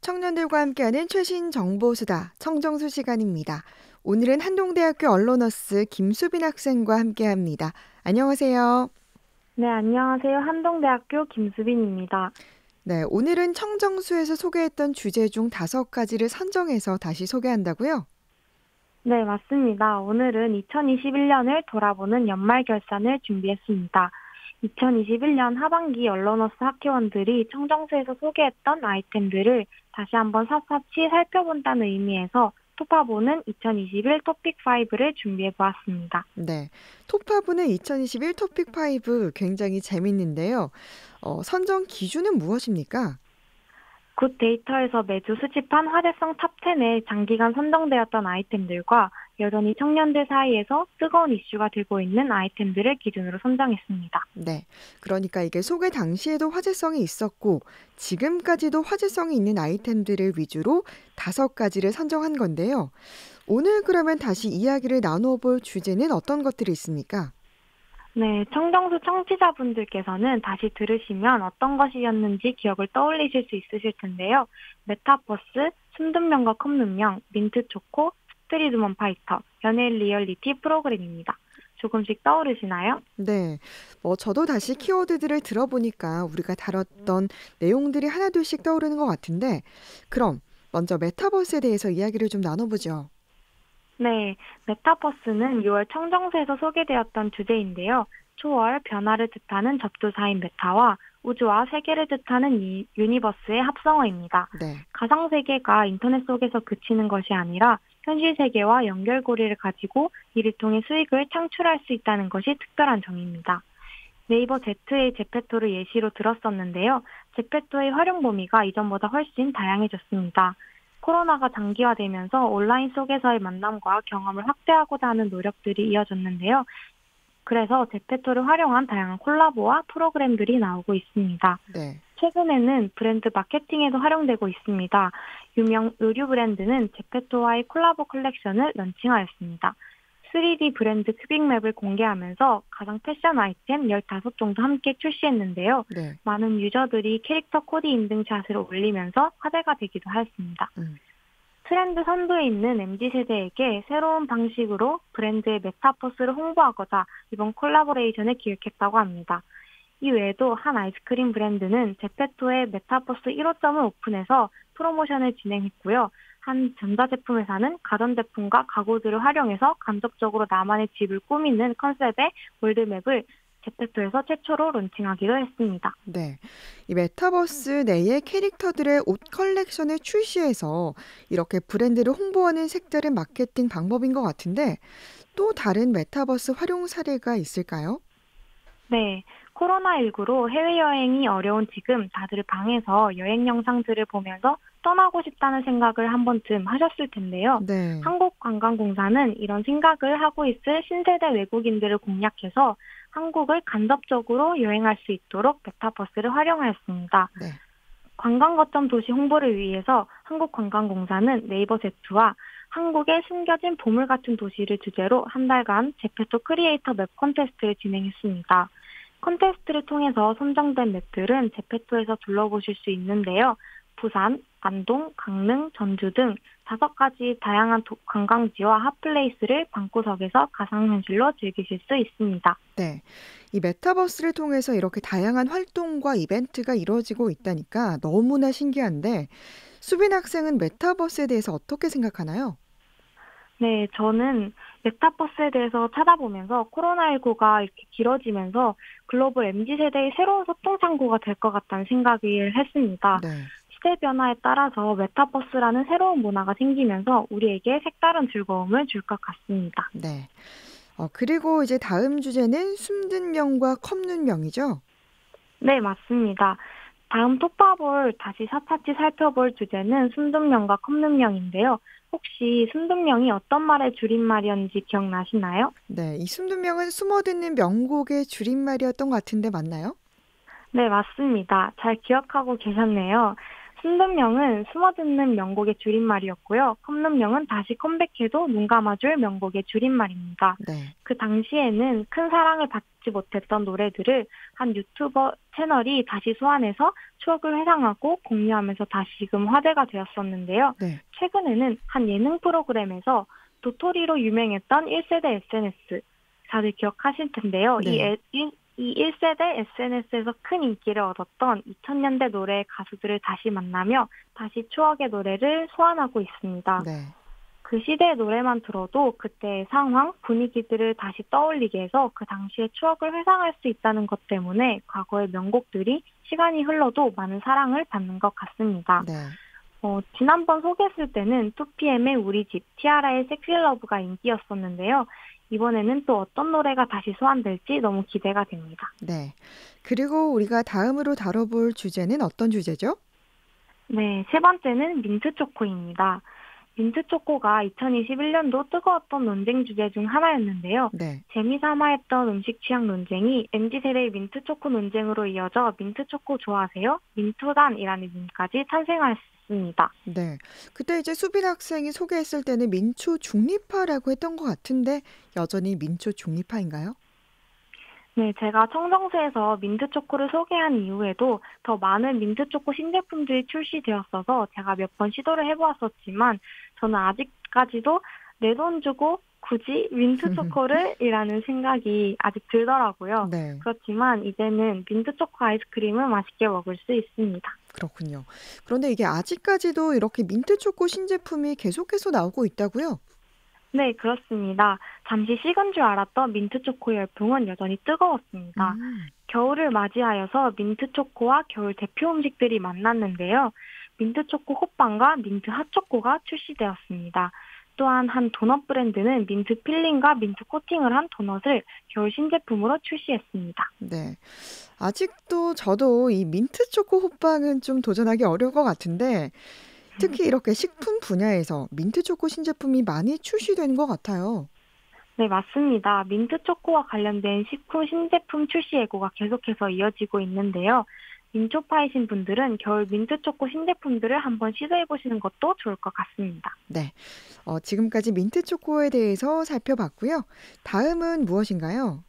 청년들과 함께하는 최신 정보수다 청정수 시간입니다. 오늘은 한동대학교 언론어스 김수빈 학생과 함께합니다. 안녕하세요. 네, 안녕하세요. 한동대학교 김수빈입니다. 네, 오늘은 청정수에서 소개했던 주제 중 5가지를 선정해서 다시 소개한다고요? 네, 맞습니다. 오늘은 2021년을 돌아보는 연말 결산을 준비했습니다. 2021년 하반기 언론어스 학회원들이 청정수에서 소개했던 아이템들을 다시 한번 샅샅이 살펴본다는 의미에서 토파보는 2021 토픽 5를 준비해 보았습니다. 네, 톱5는 2021 토픽 5 굉장히 재밌는데요. 선정 기준은 무엇입니까? 굿데이터에서 매주 수집한 화제성 탑10에 장기간 선정되었던 아이템들과 여전히 청년들 사이에서 뜨거운 이슈가 되고 있는 아이템들을 기준으로 선정했습니다. 네, 그러니까 이게 소개 당시에도 화제성이 있었고 지금까지도 화제성이 있는 아이템들을 위주로 5가지를 선정한 건데요. 오늘 그러면 다시 이야기를 나눠볼 주제는 어떤 것들이 있습니까? 네, 청정수 청취자분들께서는 다시 들으시면 어떤 것이었는지 기억을 떠올리실 수 있으실 텐데요. 메타버스, 순둔명과 컵눈명, 민트초코, 스트리트먼 파이터, 연예인 리얼리티 프로그램입니다. 조금씩 떠오르시나요? 네, 저도 다시 키워드들을 들어보니까 우리가 다뤘던 내용들이 하나둘씩 떠오르는 것 같은데, 그럼 먼저 메타버스에 대해서 이야기를 좀 나눠보죠. 네, 메타버스는 6월 청정수에서 소개되었던 주제인데요. 초월, 변화를 뜻하는 접두사인 메타와 우주와 세계를 뜻하는 유니버스의 합성어입니다. 네. 가상세계가 인터넷 속에서 그치는 것이 아니라 현실 세계와 연결고리를 가지고 이를 통해 수익을 창출할 수 있다는 것이 특별한 점입니다. 네이버 Z의 제페토를 예시로 들었었는데요. 제페토의 활용 범위가 이전보다 훨씬 다양해졌습니다. 코로나가 장기화되면서 온라인 속에서의 만남과 경험을 확대하고자 하는 노력들이 이어졌는데요. 그래서 제페토를 활용한 다양한 콜라보와 프로그램들이 나오고 있습니다. 네. 최근에는 브랜드 마케팅에도 활용되고 있습니다. 유명 의류 브랜드는 제페토와의 콜라보 컬렉션을 런칭하였습니다. 3D 브랜드 큐빅맵을 공개하면서 가상 패션 아이템 15 정도 함께 출시했는데요. 네. 많은 유저들이 캐릭터 코디 인증샷을 올리면서 화제가 되기도 하였습니다. 음. 트렌드 선두에 있는 MZ세대에게 새로운 방식으로 브랜드의 메타버스를 홍보하고자 이번 콜라보레이션을 기획했다고 합니다. 이 외에도 한 아이스크림 브랜드는 제페토의 메타버스 1호점을 오픈해서 프로모션을 진행했고요. 한 전자제품 회사는 가전제품과 가구들을 활용해서 간접적으로 나만의 집을 꾸미는 컨셉의 월드맵을 제페토에서 최초로 론칭하기도 했습니다. 네. 이 메타버스 내의 캐릭터들의 옷 컬렉션을 출시해서 이렇게 브랜드를 홍보하는 색다른 마케팅 방법인 것 같은데 또 다른 메타버스 활용 사례가 있을까요? 네, 코로나19로 해외여행이 어려운 지금 다들 방에서 여행 영상들을 보면서 떠나고 싶다는 생각을 한 번쯤 하셨을 텐데요. 네. 한국관광공사는 이런 생각을 하고 있을 신세대 외국인들을 공략해서 한국을 간접적으로 여행할 수 있도록 메타버스를 활용하였습니다. 네. 관광거점 도시 홍보를 위해서 한국관광공사는 네이버 Z와 한국의 숨겨진 보물 같은 도시를 주제로 한 달간 제페토 크리에이터 맵 콘테스트를 진행했습니다. 콘테스트를 통해서 선정된 맵들은 제페토에서 둘러보실 수 있는데요. 부산, 안동, 강릉, 전주 등 5가지 다양한 관광지와 핫플레이스를 방구석에서 가상현실로 즐기실 수 있습니다. 네. 이 메타버스를 통해서 이렇게 다양한 활동과 이벤트가 이루어지고 있다니까 너무나 신기한데 수빈 학생은 메타버스에 대해서 어떻게 생각하나요? 네, 저는 메타버스에 대해서 찾아보면서 코로나19가 이렇게 길어지면서 글로벌 MZ세대의 새로운 소통 창구가 될 것 같다는 생각을 했습니다. 네. 시대 변화에 따라서 메타버스라는 새로운 문화가 생기면서 우리에게 색다른 즐거움을 줄 것 같습니다. 네. 그리고 이제 다음 주제는 숨든 명과 컵눈 명이죠? 네, 맞습니다. 다음 톱밥을 다시 샅샅이 살펴볼 주제는 순둔명과 컵눈명인데요. 혹시 순둔명이 어떤 말의 줄임말이었는지 기억나시나요? 네. 이 숨든 명은 숨어듣는 명곡의 줄임말이었던 것 같은데 맞나요? 네, 맞습니다. 잘 기억하고 계셨네요. 순든명은 숨어듣는 명곡의 줄임말이었고요. 컵눈명은 다시 컴백해도 눈 감아줄 명곡의 줄임말입니다. 네. 그 당시에는 큰 사랑을 받지 못했던 노래들을 한 유튜버 채널이 다시 소환해서 추억을 회상하고 공유하면서 다시금 화제가 되었었는데요. 네. 최근에는 한 예능 프로그램에서 도토리로 유명했던 1세대 SNS, 다들 기억하실 텐데요. 네. 이 1세대 SNS에서 큰 인기를 얻었던 2000년대 노래의 가수들을 다시 만나며 다시 추억의 노래를 소환하고 있습니다. 네. 그 시대의 노래만 들어도 그때의 상황, 분위기들을 다시 떠올리게 해서 그 당시의 추억을 회상할 수 있다는 것 때문에 과거의 명곡들이 시간이 흘러도 많은 사랑을 받는 것 같습니다. 네. 지난번 소개했을 때는 2PM의 우리 집, 티아라의 섹시 러브가 인기였었는데요. 이번에는 또 어떤 노래가 다시 소환될지 너무 기대가 됩니다. 네. 그리고 우리가 다음으로 다뤄볼 주제는 어떤 주제죠? 네, 세 번째는 민트초코입니다. 민트초코가 2021년도 뜨거웠던 논쟁 주제 중 하나였는데요. 네. 재미삼아 했던 음식 취향 논쟁이 MZ세대의 민트초코 논쟁으로 이어져 민트초코 좋아하세요? 민초단이라는 밈까지 탄생했습니다. 네. 그때 이제 수빈 학생이 소개했을 때는 민초 중립파라고 했던 것 같은데 여전히 민초 중립파인가요? 네, 제가 청정수에서 민트초코를 소개한 이후에도 더 많은 민트초코 신제품들이 출시되었어서 제가 몇 번 시도를 해보았었지만 저는 아직까지도 내 돈 주고 굳이 민트초코를 이라는 생각이 아직 들더라고요. 네. 그렇지만 이제는 민트초코 아이스크림을 맛있게 먹을 수 있습니다. 그렇군요. 그런데 이게 아직까지도 이렇게 민트 초코 신제품이 계속해서 나오고 있다고요? 네, 그렇습니다. 잠시 식은 줄 알았던 민트초코 열풍은 여전히 뜨거웠습니다. 음. 겨울을 맞이하여서 민트초코와 겨울 대표 음식들이 만났는데요. 민트초코 호빵과 민트 핫초코가 출시되었습니다. 또한 한 도넛 브랜드는 민트 필링과 민트 코팅을 한 도넛을 겨울 신제품으로 출시했습니다. 네. 아직도 저도 이 민트 초코 호빵은 좀 도전하기 어려울 것 같은데 특히 이렇게 식품 분야에서 민트 초코 신제품이 많이 출시되는 것 같아요. 네, 맞습니다. 민트초코와 관련된 식품 신제품 출시 예고가 계속해서 이어지고 있는데요. 민초파이신 분들은 겨울 민트초코 신제품들을 한번 시도해보시는 것도 좋을 것 같습니다. 네. 지금까지 민트 초코에 대해서 살펴봤고요. 다음은 무엇인가요?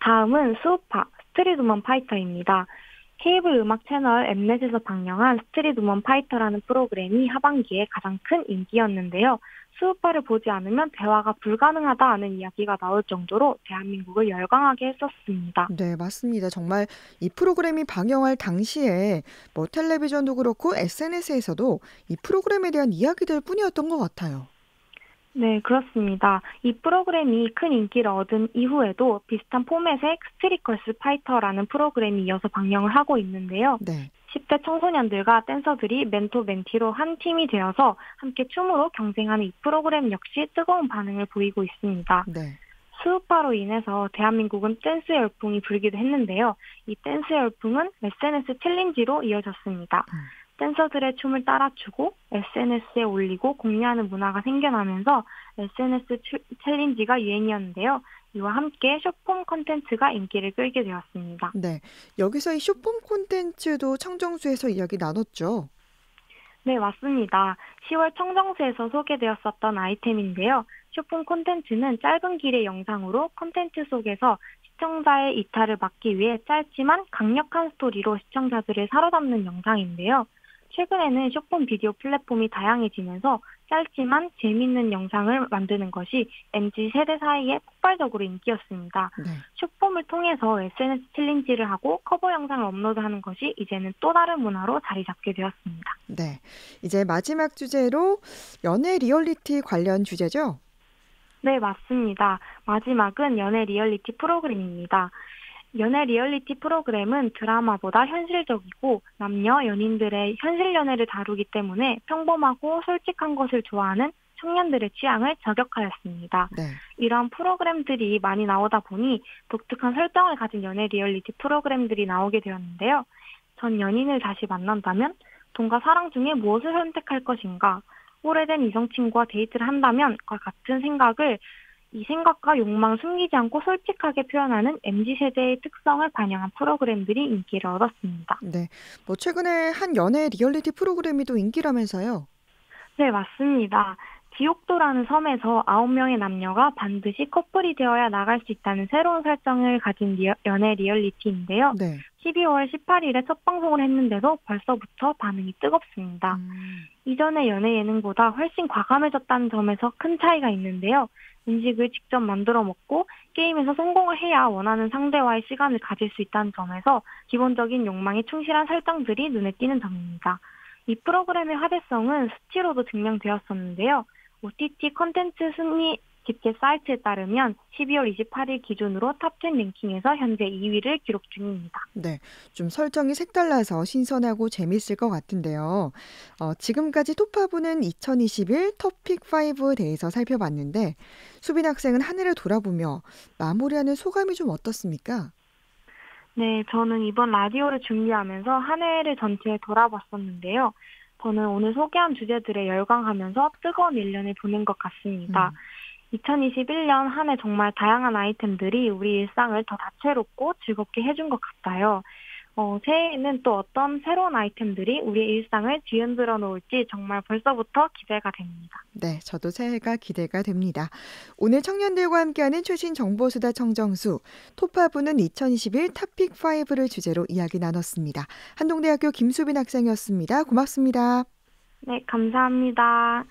다음은 수우파, 스트릿 우먼 파이터입니다. 케이블 음악 채널 엠넷에서 방영한 스트릿 우먼 파이터라는 프로그램이 하반기에 가장 큰 인기였는데요. 수우파를 보지 않으면 대화가 불가능하다는 이야기가 나올 정도로 대한민국을 열광하게 했었습니다. 네, 맞습니다. 정말 이 프로그램이 방영할 당시에 뭐 텔레비전도 그렇고 SNS에서도 이 프로그램에 대한 이야기들 뿐이었던 것 같아요. 네, 그렇습니다. 이 프로그램이 큰 인기를 얻은 이후에도 비슷한 포맷의 스트릿 걸스 파이터라는 프로그램이 이어서 방영을 하고 있는데요. 네. 10대 청소년들과 댄서들이 멘토 멘티로 한 팀이 되어서 함께 춤으로 경쟁하는 이 프로그램 역시 뜨거운 반응을 보이고 있습니다. 네. 수우파로 인해서 대한민국은 댄스 열풍이 불기도 했는데요. 이 댄스 열풍은 SNS 챌린지로 이어졌습니다. 댄서들의 춤을 따라추고 SNS에 올리고 공유하는 문화가 생겨나면서 SNS 챌린지가 유행이었는데요. 이와 함께 숏폼 콘텐츠가 인기를 끌게 되었습니다. 네. 여기서 이 숏폼 콘텐츠도 청정수에서 이야기 나눴죠. 네, 맞습니다. 10월 청정수에서 소개되었었던 아이템인데요. 숏폼 콘텐츠는 짧은 길의 영상으로 콘텐츠 속에서 시청자의 이탈을 막기 위해 짧지만 강력한 스토리로 시청자들을 사로잡는 영상인데요. 최근에는 숏폼 비디오 플랫폼이 다양해지면서 짧지만 재미있는 영상을 만드는 것이 MZ 세대 사이에 폭발적으로 인기였습니다. 네. 숏폼을 통해서 SNS 챌린지를 하고 커버 영상을 업로드하는 것이 이제는 또 다른 문화로 자리 잡게 되었습니다. 네. 이제 마지막 주제로 연애 리얼리티 관련 주제죠? 네, 맞습니다. 마지막은 연애 리얼리티 프로그램입니다. 연애 리얼리티 프로그램은 드라마보다 현실적이고 남녀 연인들의 현실 연애를 다루기 때문에 평범하고 솔직한 것을 좋아하는 청년들의 취향을 저격하였습니다. 네. 이런 프로그램들이 많이 나오다 보니 독특한 설정을 가진 연애 리얼리티 프로그램들이 나오게 되었는데요. 전 연인을 다시 만난다면 돈과 사랑 중에 무엇을 선택할 것인가? 오래된 이성 친구와 데이트를 한다면 과 같은 생각을 이 생각과 욕망 숨기지 않고 솔직하게 표현하는 MZ세대의 특성을 반영한 프로그램들이 인기를 얻었습니다. 네. 뭐 최근에 한 연애 리얼리티 프로그램이 또 인기라면서요. 네, 맞습니다. 지옥도라는 섬에서 9명의 남녀가 반드시 커플이 되어야 나갈 수 있다는 새로운 설정을 가진 연애 리얼리티인데요. 네. 12월 18일에 첫 방송을 했는데도 벌써부터 반응이 뜨겁습니다. 이전의 연애 예능보다 훨씬 과감해졌다는 점에서 큰 차이가 있는데요. 음식을 직접 만들어 먹고 게임에서 성공을 해야 원하는 상대와의 시간을 가질 수 있다는 점에서 기본적인 욕망에 충실한 설정들이 눈에 띄는 점입니다. 이 프로그램의 화제성은 수치로도 증명되었었는데요. OTT 콘텐츠 순위 집계 사이트에 따르면 12월 28일 기준으로 탑10 랭킹에서 현재 2위를 기록 중입니다. 네. 좀 설정이 색달라서 신선하고 재밌을 것 같은데요. 지금까지 톱5는 2021 톱픽 5에 대해서 살펴봤는데 수빈 학생은 한 해를 돌아보며 마무리하는 소감이 좀 어떻습니까? 네, 저는 이번 라디오를 준비하면서 한 해를 전체에 돌아봤었는데요. 저는 오늘 소개한 주제들에 열광하면서 뜨거운 1년을 보낸 것 같습니다. 음. 2021년 한 해 정말 다양한 아이템들이 우리 일상을 더 다채롭고 즐겁게 해준 것 같아요. 새해에는 또 어떤 새로운 아이템들이 우리의 일상을 뒤흔들어 놓을지 정말 벌써부터 기대가 됩니다. 네, 저도 새해가 기대가 됩니다. 오늘 청년들과 함께하는 최신 정보수다 청정수 톱5는 2021 탑픽 5를 주제로 이야기 나눴습니다. 한동대학교 김수빈 학생이었습니다. 고맙습니다. 네, 감사합니다.